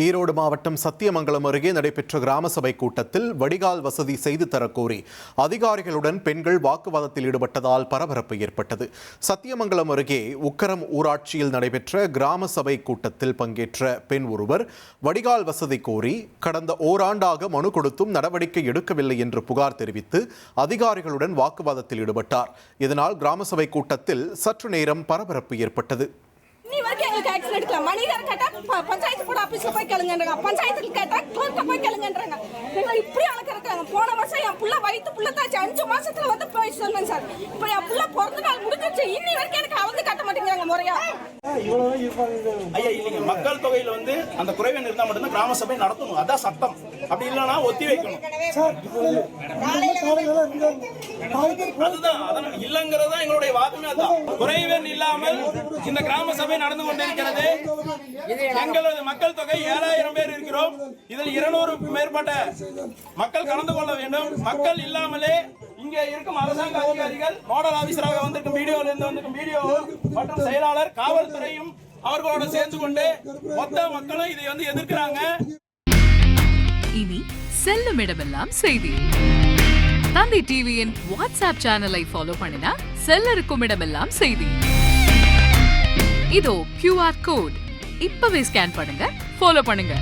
ஈரோடு மாவட்டம் சத்தியமங்கலம் அருகே நடைபெற்ற கிராம சபை கூட்டத்தில் வடிகால் வசதி செய்து தரக்கோரி அதிகாரிகளுடன் பெண்கள் வாக்குவாதத்தில் ஈடுபட்டதால் பரபரப்பு ஏற்பட்டது. சத்தியமங்கலம் அருகே உக்கரம் ஊராட்சியில் நடைபெற்ற கிராம சபை கூட்டத்தில் பங்கேற்ற பெண் ஒருவர் வடிகால் வசதி கோரி கடந்த ஓராண்டாக மனு கொடுத்தும் நடவடிக்கை எடுக்கவில்லை என்று புகார் தெரிவித்து அதிகாரிகளுடன் வாக்குவாதத்தில் ஈடுபட்டார். இதனால் கிராம சபை கூட்டத்தில் சற்று நேரம் பரபரப்பு ஏற்பட்டது. பஞ்சாயத்து கூட ஆபீஸ்ல போய் கேளுங்கன்றாங்க, பஞ்சாயத்துல கேட்டா கோர்ட்ல போய் கேளுங்கன்றாங்க. இப்படி அழகறாங்க. போன வருஷம் என் புள்ள வயித்து புள்ள தாச்சு 5 மாசத்துல வந்து போய் சொன்னேன் சார். இப்போ என் புள்ள பிறந்த நாள் முடிஞ்சிருச்சு, இன்னி வரைக்கும் எனக்கு அவங்க கட்ட மாட்டேங்கிறாங்க முறையா. ஐயா இல்லைங்க, மக்கள் தொகையில வந்து அந்த குறைவை நிறுத்தா மட்டும்தான் கிராம சபை நடத்தணும், அதான் சட்டம். அப்படி இல்லைன்னா ஒத்தி வைக்கணும். அதுதான் இல்லங்கிறதா எங்களுடைய வாதமே. அதான் குறைவெண் இல்லாமல் இந்த கிராம சபை நடந்து கொண்டிருக்கிறது. எங்களது மக்கள் தொகை 7000 பேர் இருக்கிறோம். இதில் 200 மேற்பட்ட மக்கள் கலந்து கொள்ள வேண்டும். மக்கள் இல்லாமலே இங்கே இருக்கும் அரசாங்க அதிகாரிகள் நோடல் ஆபீசராக வந்திருக்கும் வீடியோ மற்றும் செயலாளர் காவல்துறையும் அவர்களோட சேர்ந்து கொண்டு மொத்த மக்களும் இதை வந்து எதிர்க்கிறாங்க. இனி செல்லும் இடமெல்லாம் செய்தி. தந்தி டிவியின் வாட்ஸ்அப் சேனலை ஃபாலோ பண்ணினா செல்ல இருக்கும் இடமெல்லாம் செய்தி. இதோ QR கோட் இப்பவே ஸ்கேன் பண்ணுங்க, ஃபாலோ பண்ணுங்க.